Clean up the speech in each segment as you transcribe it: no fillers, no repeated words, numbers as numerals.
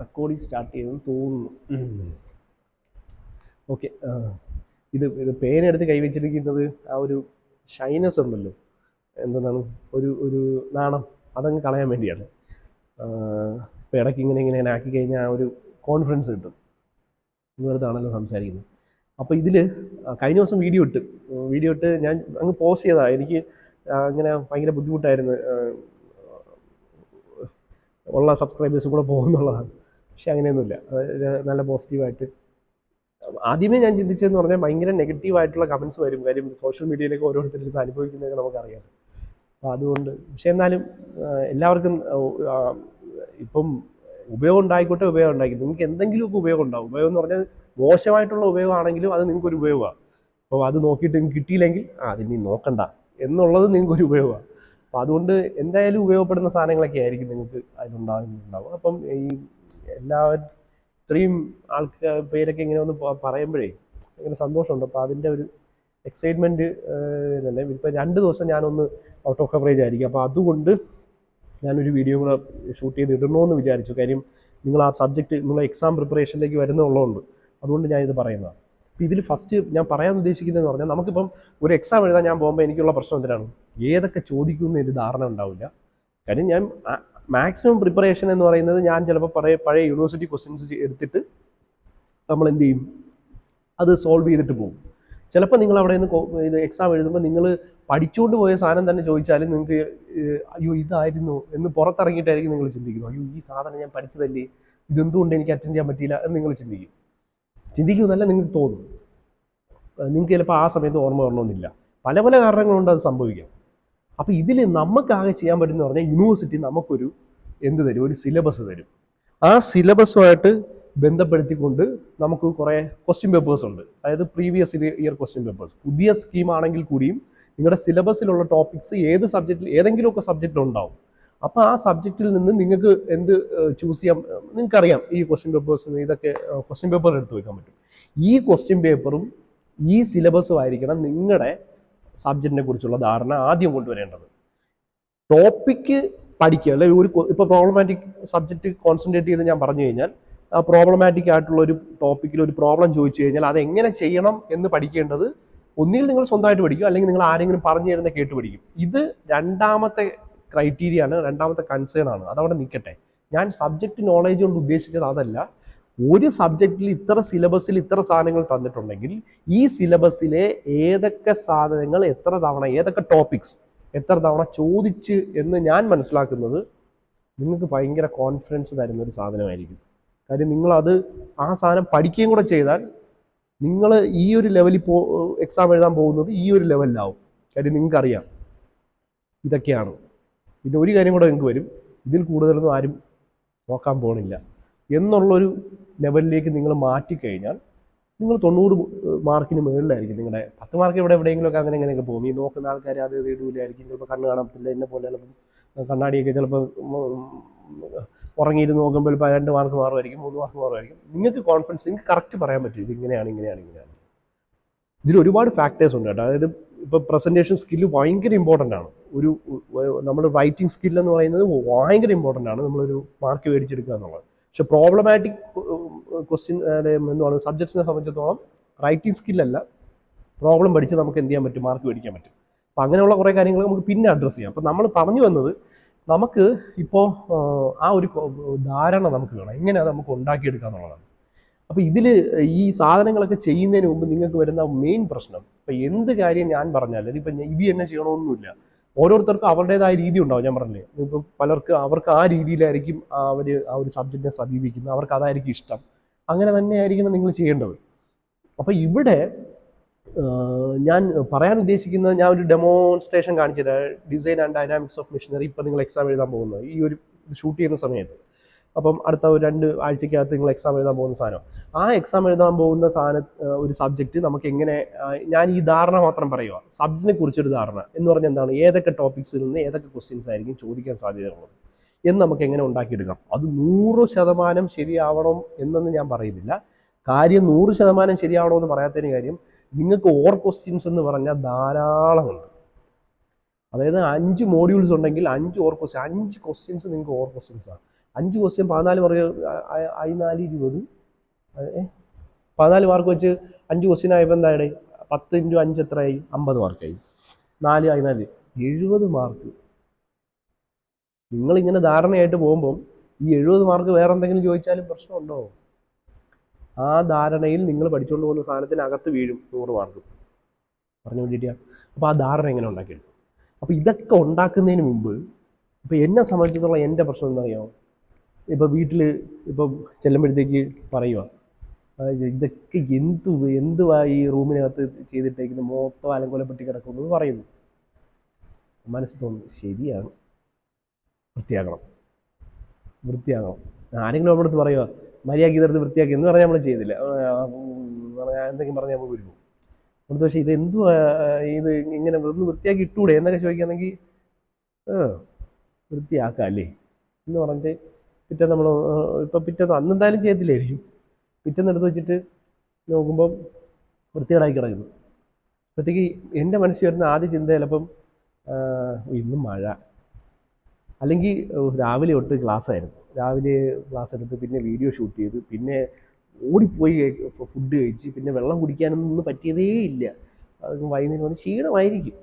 Recording start ചെയ്തെന്ന് തോന്നുന്നു. Okay. ഇത് പേരെടുത്ത് കൈവച്ചിരിക്കുന്നത് ആ ഒരു ഷൈനസ് ഉണ്ടല്ലോ, എന്താണ്, ഒരു നാണം, അതങ്ങ് കളയാൻ വേണ്ടിയാണ്. ഇപ്പോൾ ഇടയ്ക്ക് ഇങ്ങനെ ആക്കി കഴിഞ്ഞാൽ ആ ഒരു കോൺഫിഡൻസ് കിട്ടും. നിങ്ങളടുത്താണല്ലോ സംസാരിക്കുന്നത്. അപ്പോൾ ഇതിൽ കഴിഞ്ഞ ദിവസം വീഡിയോ ഇട്ട് ഞാൻ അങ്ങ് പോസ്റ്റ് ചെയ്തതാണ്. എനിക്ക് ഇങ്ങനെ ഭയങ്കര ബുദ്ധിമുട്ടായിരുന്നു, ഉള്ള സബ്സ്ക്രൈബേഴ്സും കൂടെ പോകുന്നുള്ളതാണ്. പക്ഷെ അങ്ങനെയൊന്നുമില്ല, നല്ല പോസിറ്റീവായിട്ട്. ആദ്യമേ ഞാൻ ചിന്തിച്ചതെന്ന് പറഞ്ഞാൽ ഭയങ്കര നെഗറ്റീവായിട്ടുള്ള കമൻസ് വരും. കാര്യം സോഷ്യൽ മീഡിയയിലേക്ക് ഓരോരുത്തരും അനുഭവിക്കുന്നതൊക്കെ നമുക്കറിയാം. അപ്പോൾ അതുകൊണ്ട് പക്ഷെ എന്നാലും എല്ലാവർക്കും ഇപ്പം ഉപയോഗം ഉണ്ടായിക്കോട്ടെ, ഉപയോഗം ഉണ്ടാക്കി നിങ്ങൾക്ക് എന്തെങ്കിലുമൊക്കെ ഉപയോഗം ഉണ്ടാവും. ഉപയോഗം എന്ന് പറഞ്ഞാൽ മോശമായിട്ടുള്ള ഉപയോഗമാണെങ്കിലും അത് നിങ്ങൾക്കൊരു ഉപയോഗമാണ്. അപ്പോൾ അത് നോക്കിയിട്ട് നിങ്ങൾക്ക് കിട്ടിയില്ലെങ്കിൽ അതിനി നോക്കണ്ട എന്നുള്ളത് നിങ്ങൾക്കൊരു ഉപയോഗമാണ്. അപ്പോൾ അതുകൊണ്ട് എന്തായാലും ഉപയോഗപ്പെടുന്ന സാധനങ്ങളൊക്കെ ആയിരിക്കും നിങ്ങൾക്ക് അതിലുണ്ടാകുന്നുണ്ടാവും. അപ്പം ഈ എല്ലാവരും ഇത്രയും ആൾക്കാർ പേരൊക്കെ ഇങ്ങനെ ഒന്ന് പറയുമ്പോഴേ ഭയങ്കര സന്തോഷമുണ്ട്. അപ്പോൾ അതിൻ്റെ ഒരു എക്സൈറ്റ്മെൻറ്റ് തന്നെ. ഇപ്പോൾ 2 ദിവസം ഞാനൊന്ന് ഔട്ട് ഓഫ് കവറേജ് ആയിരിക്കും. അപ്പോൾ അതുകൊണ്ട് ഞാനൊരു വീഡിയോ കൂടെ ഷൂട്ട് ചെയ്ത് ഇടണമെന്ന് വിചാരിച്ചു. കാര്യം നിങ്ങൾ ആ സബ്ജക്റ്റ് നിങ്ങൾ എക്സാം പ്രിപ്പറേഷനിലേക്ക് വരുന്നുള്ളതുകൊണ്ട് അതുകൊണ്ട് ഞാനിത് പറയുന്നതാണ്. അപ്പോൾ ഇതിൽ ഫസ്റ്റ് ഞാൻ പറയാൻ ഉദ്ദേശിക്കുന്നതെന്ന് പറഞ്ഞാൽ, നമുക്കിപ്പം ഒരു എക്സാം എഴുതാൻ ഞാൻ പോകുമ്പോൾ എനിക്കുള്ള പ്രശ്നം എന്തിനാണ്, ഏതൊക്കെ ചോദിക്കുമെന്ന് ഒരു ധാരണ ഉണ്ടാവില്ല. കാര്യം ഞാൻ മാക്സിമം പ്രിപ്പറേഷൻ എന്ന് പറയുന്നത് ഞാൻ ചിലപ്പോൾ പഴയ യൂണിവേഴ്സിറ്റി ക്വസ്റ്റ്യൻസ് എടുത്തിട്ട് നമ്മൾ എന്ത് ചെയ്യും, അത് സോൾവ് ചെയ്തിട്ട് പോകും. ചിലപ്പോൾ നിങ്ങൾ അവിടെ നിന്ന് ഇത് എക്സാം എഴുതുമ്പോൾ നിങ്ങൾ പഠിച്ചുകൊണ്ട് പോയ സാധനം തന്നെ ചോദിച്ചാലും നിങ്ങൾക്ക് അയ്യോ ഇതായിരുന്നു എന്ന് പുറത്തിറങ്ങിയിട്ടായിരിക്കും നിങ്ങൾ ചിന്തിക്കുന്നു. അയ്യോ ഈ സാധനം ഞാൻ പഠിച്ചതല്ലേ, ഇതെന്തുകൊണ്ട് എനിക്ക് അറ്റൻഡ് ചെയ്യാൻ പറ്റിയില്ല എന്ന് നിങ്ങൾ ചിന്തിക്കുമെന്നല്ല നിങ്ങൾക്ക് തോന്നും. നിങ്ങൾക്ക് ചിലപ്പോൾ ആ സമയത്ത് ഓർമ്മ വരണമെന്നില്ല, പല കാരണങ്ങളുണ്ട് അത് സംഭവിക്കാം. അപ്പോൾ ഇതിൽ നമുക്കാകെ ചെയ്യാൻ പറ്റുമെന്ന് പറഞ്ഞാൽ യൂണിവേഴ്സിറ്റി നമുക്കൊരു എന്ത് തരും, ഒരു സിലബസ് തരും. ആ സിലബസുമായിട്ട് ബന്ധപ്പെടുത്തിക്കൊണ്ട് നമുക്ക് കുറേ ക്വസ്റ്റ്യൻ പേപ്പേഴ്സ് ഉണ്ട്. അതായത് പ്രീവിയസ് ഇയർ ക്വസ്റ്റ്യൻ പേപ്പേഴ്സ്. പുതിയ സ്കീമാണെങ്കിൽ കൂടിയും നിങ്ങളുടെ സിലബസിലുള്ള ടോപ്പിക്സ് ഏത് സബ്ജക്റ്റിൽ ഏതെങ്കിലുമൊക്കെ സബ്ജക്റ്റിലുണ്ടാവും. അപ്പോൾ ആ സബ്ജക്റ്റിൽ നിന്ന് നിങ്ങൾക്ക് എന്ത് ചൂസ് ചെയ്യാം, നിങ്ങൾക്കറിയാം ഈ ക്വസ്റ്റ്യൻ പേപ്പേഴ്സ്, ഇതൊക്കെ ക്വസ്റ്റ്യൻ പേപ്പർ എടുത്ത് വെക്കാൻ പറ്റും. ഈ ക്വസ്റ്റ്യൻ പേപ്പറും ഈ സിലബസും ആയിരിക്കണം നിങ്ങളുടെ സബ്ജക്റ്റിനെ കുറിച്ചുള്ള ധാരണ ആദ്യം കൊണ്ടുവരേണ്ടത്. ടോപ്പിക്ക് പഠിക്കുക, അല്ലെങ്കിൽ ഇപ്പോൾ പ്രോബ്ലമാറ്റിക് സബ്ജക്റ്റ് കോൺസെൻട്രേറ്റ് ചെയ്ത് ഞാൻ പറഞ്ഞു കഴിഞ്ഞാൽ, ആ പ്രോബ്ലമാറ്റിക് ആയിട്ടുള്ള ഒരു ടോപ്പിക്കിൽ ഒരു പ്രോബ്ലം ചോദിച്ചു കഴിഞ്ഞാൽ അതെങ്ങനെ ചെയ്യണം എന്ന് പഠിക്കേണ്ടത് ഒന്നുകിൽ നിങ്ങൾ സ്വന്തമായിട്ട് പഠിക്കും, അല്ലെങ്കിൽ നിങ്ങൾ ആരെങ്കിലും പറഞ്ഞു തരുന്ന കേട്ട് പഠിക്കും. ഇത് രണ്ടാമത്തെ ക്രൈറ്റീരിയ ആണ്, രണ്ടാമത്തെ കൺസേൺ ആണ്. അതവിടെ നിൽക്കട്ടെ. ഞാൻ സബ്ജക്റ്റ് നോളേജ് കൊണ്ട് ഉദ്ദേശിച്ചത് അതല്ല. ഒരു സബ്ജക്റ്റിൽ ഇത്ര സിലബസിൽ ഇത്ര സാധനങ്ങൾ തന്നിട്ടുണ്ടെങ്കിൽ ഈ സിലബസിലെ ഏതൊക്കെ സാധനങ്ങൾ എത്ര തവണ, ഏതൊക്കെ ടോപ്പിക്സ് എത്ര തവണ ചോദിച്ച് എന്ന് ഞാൻ മനസ്സിലാക്കുന്നത് നിങ്ങൾക്ക് ഭയങ്കര കോൺഫിഡൻസ് തരുന്ന ഒരു സാധനമായിരിക്കും. കാര്യം നിങ്ങളത് ആ സാധനം പഠിക്കുകയും കൂടെ ചെയ്താൽ നിങ്ങൾ ഈ ഒരു ലെവലിൽ എക്സാം എഴുതാൻ പോകുന്നത് ഈ ഒരു ലെവലിലാവും. കാര്യം നിങ്ങൾക്കറിയാം ഇതൊക്കെയാണ്. പിന്നെ ഒരു കാര്യം കൂടെ നിങ്ങൾക്ക് വരും, ഇതിൽ കൂടുതലൊന്നും ആരും നോക്കാൻ പോകണില്ല എന്നുള്ളൊരു ലെവലിലേക്ക് നിങ്ങൾ മാറ്റിക്കഴിഞ്ഞാൽ നിങ്ങൾ 90 മാർക്കിന് മുകളിലായിരിക്കും. നിങ്ങളുടെ 10 മാർക്ക് എവിടെയെങ്കിലുമൊക്കെ അങ്ങനെയൊക്കെ പോകും. ഈ നോക്കുന്ന ആൾക്കാർ അത് ഇടൂലായിരിക്കും. ചിലപ്പോൾ കണ്ണ് കാണാൻ പറ്റില്ല, എന്നെ പോലെ ചിലപ്പോൾ കണ്ണാടിയൊക്കെ ചിലപ്പോൾ ഉറങ്ങിയിരുന്ന് നോക്കുമ്പോൾ ഇപ്പോൾ 2 മാർക്ക് മാറുമായിരിക്കും, 3 മാർക്ക് മാറുമായിരിക്കും. നിങ്ങൾക്ക് കോൺഫിഡൻസ്, നിങ്ങൾക്ക് കറക്റ്റ് പറയാൻ പറ്റും ഇതിങ്ങനെയാണ്. ഇതിൽ ഒരുപാട് ഫാക്ടേഴ്സ് ഉണ്ട് കേട്ടോ. അതായത് ഇപ്പോൾ പ്രസൻറ്റേഷൻ സ്കില്ല് ഭയങ്കര ഇമ്പോർട്ടൻ്റ് ആണ്. നമ്മുടെ റൈറ്റിംഗ് സ്കില്ലെന്ന് പറയുന്നത് ഭയങ്കര ഇമ്പോർട്ടൻ്റ് ആണ്, നമ്മളൊരു മാർക്ക് മേടിച്ചെടുക്കുക എന്നുള്ളത്. പക്ഷെ പ്രോബ്ലമാറ്റിക് ക്വസ്റ്റ്യൻ എന്താണ് സബ്ജക്ട്സിനെ സംബന്ധിച്ചിടത്തോളം റൈറ്റിംഗ് സ്കില്ലല്ല, പ്രോബ്ലം പഠിച്ച് നമുക്ക് എന്ത് ചെയ്യാൻ പറ്റും, മാർക്ക് മേടിക്കാൻ പറ്റും. അപ്പം അങ്ങനെയുള്ള കുറേ കാര്യങ്ങൾ നമുക്ക് പിന്നെ അഡ്രസ്സ് ചെയ്യാം. അപ്പം നമ്മൾ പറഞ്ഞു വന്നത്, നമുക്ക് ഇപ്പോൾ ആ ഒരു ധാരണ നമുക്ക് വേണം, എങ്ങനെ അത് നമുക്ക് ഉണ്ടാക്കിയെടുക്കുക എന്നുള്ളതാണ്. അപ്പോൾ ഇതിൽ ഈ സാധനങ്ങളൊക്കെ ചെയ്യുന്നതിന് മുമ്പ് നിങ്ങൾക്ക് വരുന്ന മെയിൻ പ്രശ്നം, ഇപ്പം എന്ത് കാര്യം ഞാൻ പറഞ്ഞാൽ ഇതിപ്പം ഇത് തന്നെ ചെയ്യണമെന്നൊന്നുമില്ല. ഓരോരുത്തർക്കും അവരുടേതായ രീതി ഉണ്ടാവും. ഞാൻ പറഞ്ഞില്ലേ, ഇപ്പോൾ അവർക്ക് ആ രീതിയിലായിരിക്കും അവർ ആ ഒരു സബ്ജക്റ്റിനെ സമീപിക്കുന്നത്, അവർക്ക് അതായിരിക്കും ഇഷ്ടം. അങ്ങനെ തന്നെയായിരിക്കണം നിങ്ങൾ ചെയ്യേണ്ടത്. അപ്പോൾ ഇവിടെ ഞാൻ പറയാൻ ഉദ്ദേശിക്കുന്നത്, ഞാൻ ഒരു ഡെമോൺസ്ട്രേഷൻ കാണിച്ചിട്ട് design and dynamics of machinery. ഇപ്പം നിങ്ങൾ എക്സാം എഴുതാൻ പോകുന്നത് ഈ ഒരു ഷൂട്ട് ചെയ്യുന്ന സമയത്ത്, അപ്പം അടുത്ത ഒരു 2 ആഴ്ചക്കകത്ത് നിങ്ങൾ എക്സാം എഴുതാൻ പോകുന്ന സാധനം, ആ എക്സാം എഴുതാൻ പോകുന്ന ഒരു സബ്ജക്റ്റ് നമുക്ക് എങ്ങനെ, ഞാൻ ഈ ധാരണ മാത്രം പറയുക, സബ്ജക്റ്റിനെ കുറിച്ചൊരു ധാരണ എന്ന് പറഞ്ഞാൽ എന്താണ്, ഏതൊക്കെ ടോപ്പിക്സിൽ നിന്ന് ഏതൊക്കെ ക്വസ്റ്റ്യൻസ് ആയിരിക്കും ചോദിക്കാൻ സാധ്യതയുള്ളത് എന്ന് നമുക്ക് എങ്ങനെ ഉണ്ടാക്കിയെടുക്കാം. അത് 100% ശരിയാവണം എന്നൊന്നും ഞാൻ പറയുന്നില്ല. കാര്യം 100% ശരിയാവണമെന്ന് പറയാത്തതിന് കാര്യം, നിങ്ങൾക്ക് ഓർ ക്വസ്റ്റ്യൻസ് എന്ന് പറഞ്ഞാൽ ധാരാളമുണ്ട്. അതായത് 5 മോഡ്യൂൾസ് ഉണ്ടെങ്കിൽ 5 ഓർ ക്വസ്റ്റ്യൻസ്, 5 ക്വസ്റ്റ്യൻസ് നിങ്ങൾക്ക് ഓർ ക്വസ്റ്റ്യൻസാണ്. 5 ക്വസ്റ്റ്യൻ 14 മാർക്ക്, 4 20, 14 മാർക്ക് വെച്ച് 5 ക്വസ്റ്റ്യൻ ആയപ്പോൾ എന്തായി? 10 × 5 എത്രയായി? 50 മാർക്കായി. 4 14 70 മാർക്ക്. നിങ്ങളിങ്ങനെ ധാരണയായിട്ട് പോകുമ്പം ഈ 70 മാർക്ക് വേറെ എന്തെങ്കിലും ചോദിച്ചാലും പ്രശ്നമുണ്ടോ? ആ ധാരണയിൽ നിങ്ങൾ പഠിച്ചുകൊണ്ട് പോകുന്ന സാധനത്തിനകത്ത് വീഴും 100 മാർക്ക്. പറഞ്ഞു വേണ്ടിയിട്ടാണ്. അപ്പോൾ ആ ധാരണ എങ്ങനെ ഉണ്ടാക്കിയെടുക്കും? അപ്പോൾ ഇതൊക്കെ ഉണ്ടാക്കുന്നതിന് മുമ്പ് ഇപ്പോൾ എന്നെ സംബന്ധിച്ചിടത്തോളം എൻ്റെ പ്രശ്നം എന്താണെന്നറിയാമോ? ഇപ്പോൾ വീട്ടിൽ ഇപ്പം ചെല്ലുമ്പോഴത്തേക്ക് പറയുക, ഇതൊക്കെ എന്തുവാ ഈ റൂമിനകത്ത് ചെയ്തിട്ടേക്കുന്നത്, മൊത്തം അലങ്കോലപ്പെട്ടി കിടക്കുന്നു എന്ന് പറയുന്നു. മനസ്സിൽ തോന്നുന്നു ശരിയാണ്, വൃത്തിയാക്കണം. ആരെങ്കിലും നമ്മുടെ അടുത്ത് പറയുക മര്യാദയ്ക്ക് ഇതെടുത്ത് വൃത്തിയാക്കി എന്ന് പറഞ്ഞാൽ നമ്മൾ ചെയ്തില്ല, എന്തെങ്കിലും പറഞ്ഞാൽ നമ്മൾ വരുമോ? അടുത്ത പക്ഷേ ഇതെന്തുവാ ഇത് ഇങ്ങനെ ഒന്ന് വൃത്തിയാക്കി ഇട്ടൂടെ എന്നൊക്കെ ചോദിക്കുകയാണെങ്കിൽ വൃത്തിയാക്കാം അല്ലേ എന്ന് പറഞ്ഞിട്ട് പിറ്റേന്ന് നമ്മൾ പിറ്റേന്ന് അന്നെന്തായാലും ചെയ്യത്തില്ലായിരിക്കും. പിറ്റേന്ന് എടുത്ത് വെച്ചിട്ട് നോക്കുമ്പം വൃത്തികേടായി കിടക്കുന്നു. അപ്പോഴത്തേക്ക് എൻ്റെ മനസ്സിൽ വരുന്ന ആദ്യ ചിന്ത ചിലപ്പം ഇന്നും മഴ, അല്ലെങ്കിൽ രാവിലെ തൊട്ട് ക്ലാസ്സായിരുന്നു, രാവിലെ ക്ലാസ് എടുത്ത് പിന്നെ വീഡിയോ ഷൂട്ട് ചെയ്ത് പിന്നെ ഓടിപ്പോയി ഫുഡ് കഴിച്ച് പിന്നെ വെള്ളം കുടിക്കാനൊന്നും പറ്റിയതേ ഇല്ല. അത് വൈകുന്നേരം വന്ന് ക്ഷീണമായിരിക്കും.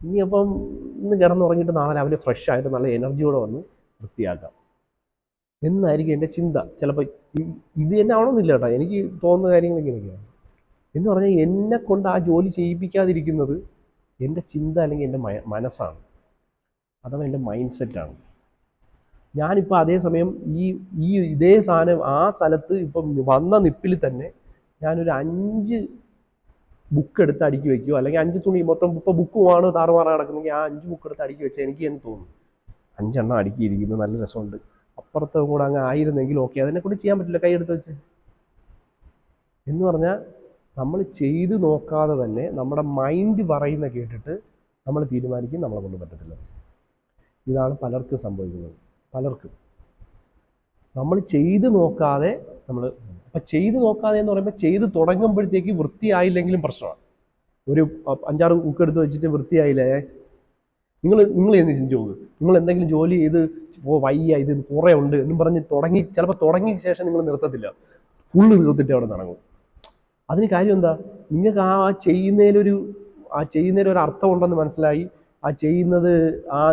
ഇനിയപ്പം ഇന്ന് കിടന്നുറങ്ങിയിട്ട് നാളെ രാവിലെ ഫ്രഷ് ആയിട്ട് നല്ല എനർജിയോടെ വന്ന് വൃത്തിയാക്കാം എന്നായിരിക്കും എൻ്റെ ചിന്ത. ചിലപ്പോൾ ഇത് തന്നെ ആവണമെന്നില്ല കേട്ടോ, എനിക്ക് തോന്നുന്ന കാര്യങ്ങൾ ഇങ്ങനെയൊക്കെയാണ്. എന്ന് പറഞ്ഞാൽ എന്നെ കൊണ്ട് ആ ജോലി ചെയ്യിപ്പിക്കാതിരിക്കുന്നത് എൻ്റെ ചിന്ത അല്ലെങ്കിൽ എൻ്റെ മനസ്സാണ്, അഥവാ എൻ്റെ മൈൻഡ് സെറ്റാണ്. ഞാനിപ്പോൾ അതേസമയം ഇതേ സാധനം ആ സ്ഥലത്ത് ഇപ്പം വന്ന നിപ്പിൽ തന്നെ ഞാനൊരു 5 ബുക്ക് എടുത്ത് അടുക്കി വയ്ക്കുമോ, അല്ലെങ്കിൽ 5 തുണി മൊത്തം ഇപ്പോൾ ബുക്കുമാണ് താറുമാറാണ് കിടക്കുന്നെങ്കിൽ ആ 5 ബുക്ക് എടുത്ത് അടുക്കി വെച്ചാൽ എനിക്ക് എന്ന് തോന്നും 5 എണ്ണം അടുക്കിയിരിക്കുന്നു, നല്ല രസമുണ്ട്, അപ്പുറത്തെ കൂടെ അങ്ങ് ആയിരുന്നെങ്കിൽ ഓക്കെ, അതിനെക്കൂടി ചെയ്യാൻ പറ്റില്ല കൈ എടുത്ത് വെച്ച് എന്ന് പറഞ്ഞാൽ നമ്മൾ ചെയ്ത് നോക്കാതെ തന്നെ നമ്മുടെ മൈൻഡ് പറയുന്ന കേട്ടിട്ട് നമ്മൾ തീരുമാനിക്കും നമ്മളെ കൊണ്ട് പറ്റത്തില്ല. ഇതാണ് പലർക്കും സംഭവിക്കുന്നത്. പലർക്കും നമ്മൾ ചെയ്ത് നോക്കാതെ അപ്പം ചെയ്ത് നോക്കാതെ എന്ന് പറയുമ്പോൾ ചെയ്ത് തുടങ്ങുമ്പോഴത്തേക്ക് വൃത്തിയായില്ലെങ്കിലും പ്രശ്നമാണ്. ഒരു 5-6 ബുക്ക് എടുത്ത് വെച്ചിട്ട് വൃത്തിയായില്ലേ, നിങ്ങൾ എന്ന് ചിന്തിച്ച് നോക്ക്. നിങ്ങൾ എന്തെങ്കിലും ജോലി ചെയ്ത് വയ്യ ഇത് കുറേ ഉണ്ട് എന്നും പറഞ്ഞ് ചിലപ്പോൾ തുടങ്ങിയ ശേഷം നിങ്ങൾ നിർത്തത്തില്ല, ഫുള്ള് തീർത്തിട്ട് അവിടെ നടങ്ങും. അതിന് കാര്യം എന്താ? നിങ്ങൾക്ക് ആ ചെയ്യുന്നതിലൊരു അർത്ഥം ഉണ്ടെന്ന് മനസ്സിലായി, ആ ചെയ്യുന്നത്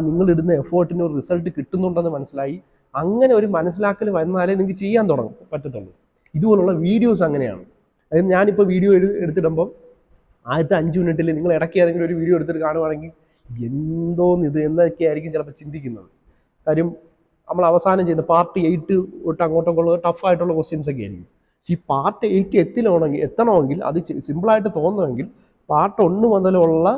നിങ്ങളിടുന്ന എഫേർട്ടിന് ഒരു റിസൾട്ട് കിട്ടുന്നുണ്ടെന്ന് മനസ്സിലായി. അങ്ങനെ ഒരു മനസ്സിലാക്കൽ വന്നാലേ നിങ്ങൾക്ക് ചെയ്യാൻ പറ്റത്തുള്ളൂ. ഇതുപോലുള്ള വീഡിയോസ് അങ്ങനെയാണ്. അതായത് ഞാനിപ്പോൾ വീഡിയോ എടുത്തിടുമ്പം ആദ്യത്തെ 5 മിനിറ്റിൽ നിങ്ങൾ ഇടയ്ക്ക് ഏതെങ്കിലും ഒരു വീഡിയോ എടുത്തിട്ട് കാണുവാണെങ്കിൽ എന്തോന്നിത് എന്നൊക്കെ ആയിരിക്കും ചിലപ്പോൾ ചിന്തിക്കുന്നത്. കാര്യം നമ്മൾ അവസാനം ചെയ്യുന്ന പാർട്ട് 8 തൊട്ട് അങ്ങോട്ടൊക്കെ ഉള്ളത് ടഫായിട്ടുള്ള ക്വസ്റ്റ്യൻസ് ഒക്കെ ആയിരിക്കും. പക്ഷേ ഈ പാർട്ട് 8 എത്തണമെങ്കിൽ അത് സിമ്പിളായിട്ട് തോന്നുമെങ്കിൽ പാർട്ട് 1 മുതലുള്ള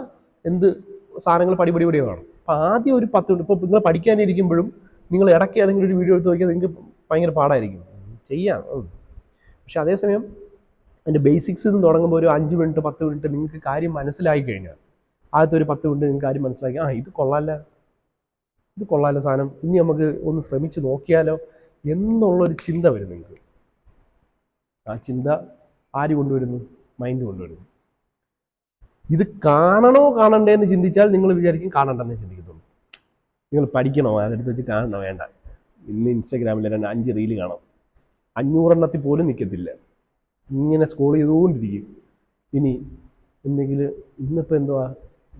സാധനങ്ങൾ പടിപടിയാണ്. അപ്പോൾ ആദ്യം ഒരു 10 മിനിറ്റ് ഇപ്പോൾ നിങ്ങൾ പഠിക്കാനിരിക്കുമ്പോഴും നിങ്ങൾ ഇടയ്ക്ക് ഏതെങ്കിലും ഒരു വീഡിയോ എടുത്ത് നോക്കിയാൽ നിങ്ങൾക്ക് ഭയങ്കര പാടായിരിക്കും ചെയ്യാം. പക്ഷെ അതേസമയം അതിൻ്റെ ബേസിക്സ് നിന്ന് തുടങ്ങുമ്പോൾ ഒരു 5 മിനിറ്റ് 10 മിനിറ്റ് നിങ്ങൾക്ക് കാര്യം മനസ്സിലായി കഴിഞ്ഞാൽ ആദ്യത്തെ ഒരു 10 മിനിറ്റ് നിങ്ങൾക്ക് കാര്യം മനസ്സിലാക്കി ഇത് കൊള്ളാമല്ല സാധനം, ഇനി നമുക്ക് ഒന്ന് ശ്രമിച്ച് നോക്കിയാലോ എന്നുള്ളൊരു ചിന്ത വരും നിങ്ങൾക്ക്. ആ ചിന്ത ആര് കൊണ്ടുവരുന്നു? മൈൻഡ് കൊണ്ടുവരുന്നു. ഇത് കാണണ്ടേ എന്ന് ചിന്തിച്ചാൽ നിങ്ങൾ വിചാരിക്കും കാണണ്ടെന്നേ ചിന്തിക്കത്തുള്ളൂ. നിങ്ങൾ പഠിക്കണോ, അതെടുത്ത് വെച്ച് കാണണോ? വേണ്ട, ഇന്ന് ഇൻസ്റ്റാഗ്രാമിൽ 5 റീല് കാണാം, 500 എണ്ണത്തിൽ പോലും നിൽക്കത്തില്ല, ഇങ്ങനെ സ്ക്രോൾ ചെയ്തുകൊണ്ടിരിക്കും. ഇനി എന്തെങ്കിലും ഇന്നിപ്പോൾ എന്തുവാ,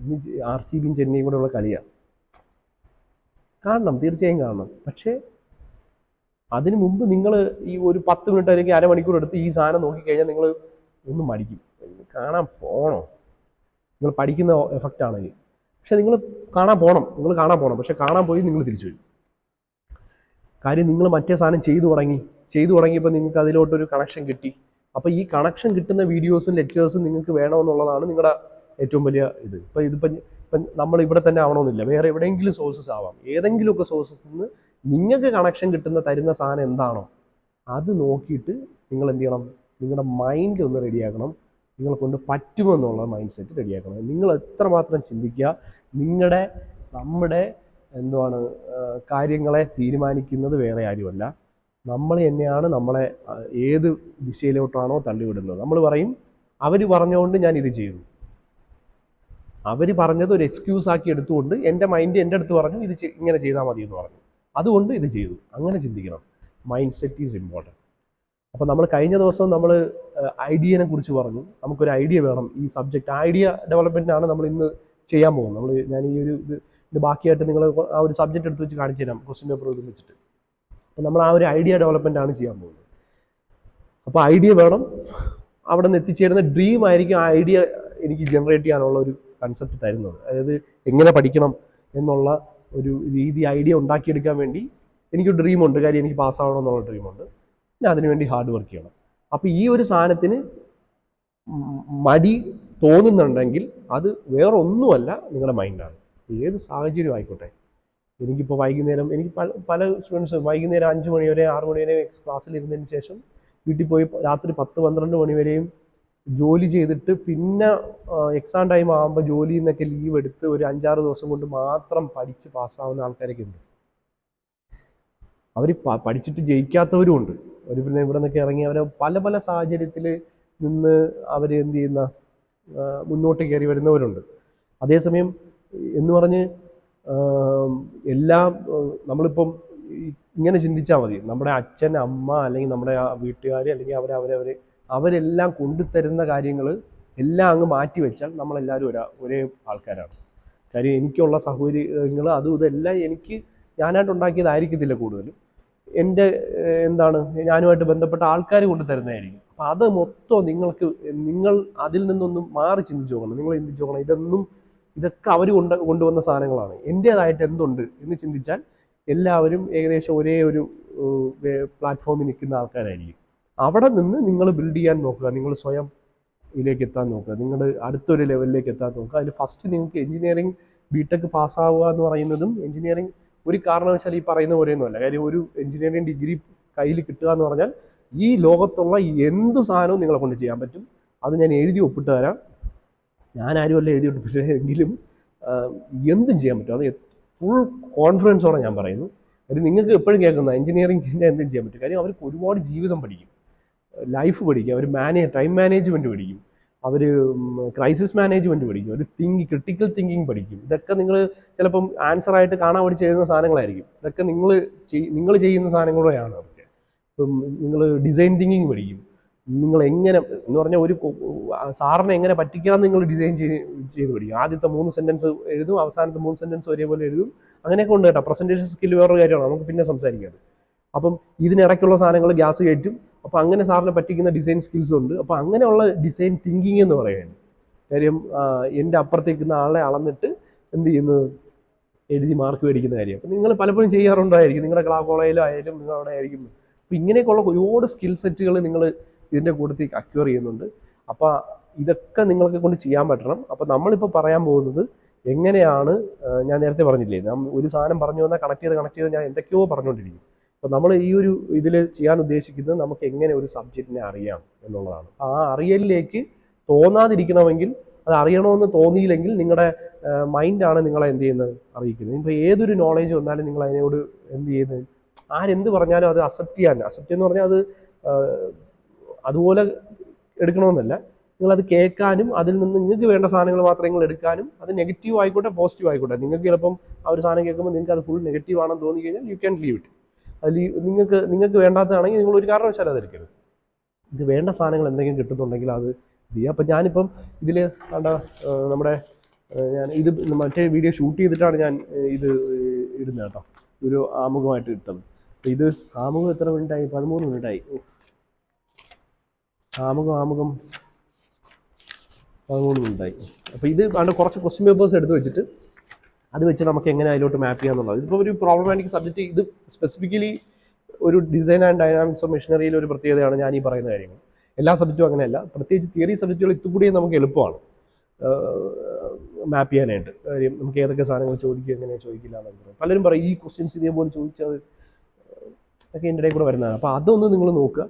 ഇന്ന് RCBയും ചെന്നൈയും കൂടെ ഉള്ള കളിയാണ്, കാണണം, തീർച്ചയായും കാണണം. പക്ഷേ അതിന് മുമ്പ് നിങ്ങൾ ഈ ഒരു 10 മിനിറ്റ് അല്ലെങ്കിൽ അരമണിക്കൂർ എടുത്ത് ഈ സാധനം നോക്കിക്കഴിഞ്ഞാൽ നിങ്ങൾ ഒന്ന് മടിക്കും, കാണാൻ പോകണോ? നിങ്ങൾ പഠിക്കുന്ന എഫക്റ്റ് ആണെങ്കിൽ. പക്ഷെ നിങ്ങൾ കാണാൻ പോകണം, പക്ഷെ കാണാൻ പോയി നിങ്ങൾ തിരിച്ചു വരും. കാര്യം നിങ്ങൾ മറ്റേ സാധനം ചെയ്തു തുടങ്ങിയപ്പോൾ നിങ്ങൾക്ക് അതിലോട്ടൊരു കണക്ഷൻ കിട്ടി. അപ്പോൾ ഈ കണക്ഷൻ കിട്ടുന്ന വീഡിയോസും ലെക്ചേഴ്സും നിങ്ങൾക്ക് വേണമെന്നുള്ളതാണ് നിങ്ങളുടെ ഏറ്റവും വലിയ ഇത്. ഇപ്പം നമ്മൾ ഇവിടെ തന്നെ ആവണമെന്നില്ല, വേറെ എവിടെയെങ്കിലും സോഴ്സസ് ആവാം. ഏതെങ്കിലുമൊക്കെ സോഴ്സസിൽ നിന്ന് നിങ്ങൾക്ക് കണക്ഷൻ തരുന്ന സാധനം എന്താണോ അത് നോക്കിയിട്ട് നിങ്ങൾ എന്ത് ചെയ്യണം? നിങ്ങളുടെ മൈൻഡ് ഒന്ന് റെഡിയാക്കണം. നിങ്ങളെ കൊണ്ട് പറ്റുമെന്നുള്ള മൈൻഡ് സെറ്റ് റെഡിയാക്കണം. നിങ്ങൾ എത്രമാത്രം ചിന്തിക്കുക, നമ്മുടെ കാര്യങ്ങളെ തീരുമാനിക്കുന്നത് വേറെ ആരുമല്ല, നമ്മൾ തന്നെയാണ് നമ്മളെ ഏത് ദിശയിലോട്ടാണോ തള്ളിവിടുന്നത്. നമ്മൾ പറയും അവർ പറഞ്ഞുകൊണ്ട് ഞാൻ ഇത് ചെയ്തു, അവർ പറഞ്ഞത് ഒരു എക്സ്ക്യൂസ് ആക്കി എടുത്തുകൊണ്ട് എൻ്റെ മൈൻഡ് എൻ്റെ അടുത്ത് പറഞ്ഞു ഇത് ഇങ്ങനെ ചെയ്താൽ മതി എന്ന് പറഞ്ഞു. അതുകൊണ്ട് ഇത് ചെയ്തു. അങ്ങനെ ചിന്തിക്കണം. Mind set is important. അപ്പോൾ നമ്മൾ കഴിഞ്ഞ ദിവസം നമ്മൾ ഐഡിയനെ കുറിച്ച് പറഞ്ഞു. നമുക്കൊരു ഐഡിയ വേണം ഈ സബ്ജക്റ്റ്. ഐഡിയ ഡെവലപ്മെൻറ്റാണ് നമ്മൾ ഇന്ന് ചെയ്യാൻ പോകുന്നത്. ഞാൻ ഈ ഒരു ഇത് ബാക്കിയായിട്ട് നിങ്ങൾ ആ ഒരു സബ്ജക്റ്റ് എടുത്ത് വെച്ച് കാണിച്ചു തരാം, ക്വസ്റ്റ്യൻ പേപ്പർ ഇത് വെച്ചിട്ട്. അപ്പോൾ നമ്മൾ ആ ഒരു ഐഡിയ ഡെവലപ്മെൻറ്റാണ് ചെയ്യാൻ പോകുന്നത്. അപ്പോൾ ഐഡിയ വേണം. അവിടെ നിന്ന് എത്തിച്ചേരുന്ന ഡ്രീം ആയിരിക്കും ആ ഐഡിയ എനിക്ക് ജനറേറ്റ് ചെയ്യാനുള്ള ഒരു കൺസെപ്റ്റ് തരുന്നത്. അതായത് എങ്ങനെ പഠിക്കണം എന്നുള്ള ഒരു രീതി ഐഡിയ ഉണ്ടാക്കിയെടുക്കാൻ വേണ്ടി എനിക്കൊരു ഡ്രീമുണ്ട്. കാര്യം എനിക്ക് പാസ്സാവണം എന്നുള്ള ഡ്രീമുണ്ട്. ഞാൻ അതിനുവേണ്ടി ഹാർഡ് വർക്ക് ചെയ്യണം. അപ്പോൾ ഈ ഒരു സാധനത്തിന് മടി തോന്നുന്നുണ്ടെങ്കിൽ അത് വേറെ ഒന്നുമല്ല, നിങ്ങളുടെ മൈൻഡാണ്. ഏത് സാഹചര്യം ആയിക്കോട്ടെ. എനിക്കിപ്പോൾ വൈകുന്നേരം, എനിക്ക് പല സ്റ്റുഡൻസ് വൈകുന്നേരം 5 മണി വരെ 6 മണി വരെ ക്ലാസ്സിലിരുന്നതിന് ശേഷം വീട്ടിൽ പോയി രാത്രി 10-12 മണി വരെയും ജോലി ചെയ്തിട്ട് പിന്നെ എക്സാം ടൈം ആകുമ്പോൾ ജോലിയിൽ നിന്നൊക്കെ ലീവ് എടുത്ത് ഒരു 5-6 ദിവസം കൊണ്ട് മാത്രം പഠിച്ച് പാസ്സാവുന്ന ആൾക്കാരൊക്കെ ഉണ്ട്. അവർ പഠിച്ചിട്ട് ജയിക്കാത്തവരും ഉണ്ട്. അവർ പിന്നെ ഇവിടെ നിന്നൊക്കെ ഇറങ്ങി അവർ പല പല സാഹചര്യത്തിൽ നിന്ന് അവർ എന്ത് ചെയ്യുന്ന മുന്നോട്ട് കയറി വരുന്നവരുണ്ട്. അതേസമയം എന്ന് പറഞ്ഞ് എല്ലാം നമ്മളിപ്പം ഇങ്ങനെ ചിന്തിച്ചാൽ മതി. നമ്മുടെ അച്ഛൻ, അമ്മ, അല്ലെങ്കിൽ നമ്മുടെ വീട്ടുകാർ, അല്ലെങ്കിൽ അവരെല്ലാം കൊണ്ടുതരുന്ന കാര്യങ്ങൾ എല്ലാം അങ്ങ് മാറ്റി വെച്ചാൽ നമ്മളെല്ലാവരും ഒരേ ആൾക്കാരാണ്. കാര്യം എനിക്കുള്ള സൗകര്യങ്ങൾ അതും ഇതെല്ലാം ഞാനായിട്ട് ഉണ്ടാക്കിയതായിരിക്കത്തില്ല കൂടുതലും. എൻ്റെ ഞാനുമായിട്ട് ബന്ധപ്പെട്ട ആൾക്കാർ കൊണ്ടുതരുന്നതായിരിക്കും. അപ്പം അത് മൊത്തം നിങ്ങൾ അതിൽ നിന്നൊന്നും മാറി ചിന്തിച്ചു നോക്കണം. നിങ്ങൾ ചിന്തിച്ചു നോക്കണം, ഇതൊക്കെ അവർ കൊണ്ടുവന്ന സാധനങ്ങളാണ്. എൻ്റേതായിട്ട് എന്തുണ്ട് എന്ന് ചിന്തിച്ചാൽ എല്ലാവരും ഏകദേശം ഒരേ ഒരു പ്ലാറ്റ്ഫോമിൽ നിൽക്കുന്ന ആൾക്കാരായിരിക്കും. അവിടെ നിന്ന് നിങ്ങൾ ബിൽഡ് ചെയ്യാൻ നോക്കുക. നിങ്ങൾ സ്വയം ഇതിലേക്ക് എത്താൻ നോക്കുക. നിങ്ങൾ അടുത്തൊരു ലെവലിലേക്ക് എത്താൻ നോക്കുക. അതിൽ ഫസ്റ്റ് നിങ്ങൾക്ക് എഞ്ചിനീയറിംഗ് ബിടെക് പാസ്സാവുക എന്ന് പറയുന്നതും എഞ്ചിനീയറിംഗ് ഒരു കാരണവശാൽ ഈ പറയുന്ന പോലെയൊന്നുമല്ല. കാര്യം ഒരു എഞ്ചിനീയറിംഗ് ഡിഗ്രി കയ്യിൽ കിട്ടുക എന്ന് പറഞ്ഞാൽ ഈ ലോകത്തുള്ള എന്ത് സാധനവും നിങ്ങളെ കൊണ്ട് ചെയ്യാൻ പറ്റും. അത് ഞാൻ എഴുതി ഒപ്പിട്ട് തരാം. ഞാനാരുമല്ല എഴുതി ഒപ്പിട്ട് എങ്കിലും എന്തും ചെയ്യാൻ പറ്റും. അത് ഫുൾ കോൺഫിഡൻസോടെ ഞാൻ പറയുന്നു. അത് നിങ്ങൾക്ക് എപ്പോഴും കേൾക്കുന്ന എഞ്ചിനീയറിംഗിൻ്റെ എന്തും ചെയ്യാൻ പറ്റും. കാര്യം അവർക്ക് ഒരുപാട് ജീവിതം പഠിക്കും, ലൈഫ് പഠിക്കും, അവർ ടൈം മാനേജ്മെൻറ്റ് പഠിക്കും, അവർ ക്രൈസിസ് മാനേജ്മെൻറ്റ് പഠിക്കും, അവർ ക്രിട്ടിക്കൽ തിങ്കിങ് പഠിക്കും. ഇതൊക്കെ നിങ്ങൾ ചിലപ്പം ആൻസറായിട്ട് കാണാൻ പഠിച്ച് എഴുതുന്ന സാധനങ്ങളായിരിക്കും. ഇതൊക്കെ നിങ്ങൾ ചെയ്യുന്ന സാധനങ്ങളെയാണ് അവർക്ക്. ഇപ്പം നിങ്ങൾ ഡിസൈൻ തിങ്കിങ് പഠിക്കും. നിങ്ങൾ എങ്ങനെ എന്ന് പറഞ്ഞാൽ ഒരു സാറിനെ എങ്ങനെ പറ്റിക്കാമെന്ന് നിങ്ങൾ ഡിസൈൻ ചെയ്ത് പഠിക്കും. ആദ്യത്തെ 3 സെൻറ്റൻസ് എഴുതും, അവസാനത്തെ 3 സെൻറ്റൻസ് ഒരേപോലെ എഴുതും. അങ്ങനെയൊക്കെ ഉണ്ട് കേട്ടോ. പ്രസൻറ്റേഷൻ സ്കില്ല് വേറൊരു കാര്യമാണ്, നമുക്ക് പിന്നെ സംസാരിക്കാം. അപ്പം ഇതിനിടയ്ക്കുള്ള സാധനങ്ങൾ ഗ്യാസ് കയറ്റും. അപ്പോൾ അങ്ങനെ സാറിനെ പറ്റിക്കുന്ന ഡിസൈൻ സ്കിൽസ് ഉണ്ട്. അപ്പോൾ അങ്ങനെയുള്ള ഡിസൈൻ തിങ്കിങ് എന്ന് പറയാൻ കാര്യം എൻ്റെ അപ്പുറത്തേക്കുന്ന ആളെ അളന്നിട്ട് എന്ത് ചെയ്യുന്നത്, എഴുതി മാർക്ക് മേടിക്കുന്ന കാര്യം. അപ്പം നിങ്ങൾ പലപ്പോഴും ചെയ്യാറുണ്ടായിരിക്കും, നിങ്ങളുടെ കോളേജിലായാലും നിങ്ങൾ അവിടെ ആയിരിക്കും. അപ്പോൾ ഇങ്ങനെയൊക്കെയുള്ള ഒരുപാട് സ്കിൽ സെറ്റുകൾ നിങ്ങൾ ഇതിൻ്റെ കൂട്ടത്തിൽ അക്വയർ ചെയ്യുന്നുണ്ട്. അപ്പോൾ ഇതൊക്കെ നിങ്ങൾക്ക് കൊണ്ട് ചെയ്യാൻ പറ്റണം. അപ്പോൾ നമ്മളിപ്പോൾ പറയാൻ പോകുന്നത് എങ്ങനെയാണ്, ഞാൻ നേരത്തെ പറഞ്ഞില്ലേ, ഒരു സാധനം പറഞ്ഞു വന്നാൽ കണക്ട് ചെയ്ത് ഞാൻ എന്തൊക്കെയോ പറഞ്ഞുകൊണ്ടിരിക്കും. അപ്പോൾ നമ്മൾ ഈ ഒരു ഇതിൽ ചെയ്യാൻ ഉദ്ദേശിക്കുന്നത് നമുക്ക് എങ്ങനെ ഒരു സബ്ജക്റ്റിനെ അറിയാം എന്നുള്ളതാണ്. ആ അറിയലിലേക്ക് തോന്നാതിരിക്കണമെങ്കിൽ, അത് അറിയണമെന്ന് തോന്നിയില്ലെങ്കിൽ നിങ്ങളുടെ മൈൻഡാണ് നിങ്ങളെ എന്ത് ചെയ്യുന്നത്, അറിയിക്കുന്നത്. ഇപ്പോൾ ഏതൊരു നോളേജ് വന്നാലും നിങ്ങൾ അതിനോട് എന്ത് ചെയ്യുന്നത്, ആരെന്ത് പറഞ്ഞാലും അത് അക്സെപ്റ്റ് എന്ന് പറഞ്ഞാൽ അത് അതുപോലെ എടുക്കണമെന്നല്ല. നിങ്ങളത് കേൾക്കാനും അതിൽ നിന്ന് നിങ്ങൾക്ക് വേണ്ട സാധനങ്ങൾ മാത്രമേ നിങ്ങൾ എടുക്കാനും, അത് നെഗറ്റീവ് ആയിക്കോട്ടെ പോസിറ്റീവ് ആയിക്കോട്ടെ. നിങ്ങൾക്ക് ചിലപ്പം ആ ഒരു സാധനം കേൾക്കുമ്പോൾ നിങ്ങൾക്ക് അത് ഫുൾ നെഗറ്റീവ് ആണെന്ന് തോന്നി കഴിഞ്ഞാൽ യു ക്യാൻ ലീവ് ഇറ്റ്. അതിൽ നിങ്ങൾക്ക് വേണ്ടാത്തതാണെങ്കിൽ നിങ്ങൾ ഒരു കാരണവശാലും അത് എടുക്കരുത്. ഇത് വേണ്ട സാധനങ്ങൾ എന്തെങ്കിലും കിട്ടുന്നുണ്ടെങ്കിൽ അത് ചെയ്യുക. അപ്പം ഞാനിപ്പം ഇതിൽ നമ്മുടെ ഞാൻ ഇത് മറ്റേ വീഡിയോ ഷൂട്ട് ചെയ്തിട്ടാണ് ഞാൻ ഇത് ഇടുന്നത് കേട്ടോ, ഒരു ആമുഖമായിട്ട് ഇട്ടത്. അപ്പം ഇത് ആമുഖം എത്ര മിനിറ്റായി? 13 മിനിറ്റായി. ആമുഖം 13 മിനിറ്റായി. അപ്പോൾ ഇത് കുറച്ച് ക്വസ്റ്റ്യൻ പേപ്പേഴ്സ് എടുത്ത് വെച്ചിട്ട് അത് വെച്ച് നമുക്ക് എങ്ങനെ അതിലോട്ട് മാപ്പ് ചെയ്യാന്നുള്ളത്. ഇതിപ്പോൾ ഒരു പ്രോബ്ലമാറ്റിക് സബ്ജക്റ്റ്. ഇത് സ്പെസിഫിക്കലി ഒരു ഡിസൈൻ ആൻഡ് ഡൈനാമിക്സ് ഓഫ് മെഷീനറിയിൽ ഒരു പ്രത്യേകതയാണ് ഞാൻ ഈ പറയുന്ന കാര്യങ്ങൾ. എല്ലാ സബ്ജക്റ്റും അങ്ങനെയല്ല. പ്രത്യേകിച്ച് തിയറി സബ്ജക്റ്റുകൾ ഇത്തുകൂടിയും നമുക്ക് എളുപ്പമാണ് മാപ്പ് ചെയ്യാനായിട്ട്. കാര്യം നമുക്ക് ഏതൊക്കെ സാധനങ്ങൾ ചോദിക്കുക, എങ്ങനെ ചോദിക്കില്ല എന്നൊക്കെ പറയും. പലരും പറയും ഈ ക്വസ്റ്റ്യൻസ് ഇതേപോലെ ചോദിച്ചാൽ ഒക്കെ എൻ്റെ ഇടയിൽ കൂടെ വരുന്നതാണ്. അപ്പോൾ അതൊന്ന് നിങ്ങൾ നോക്കുക.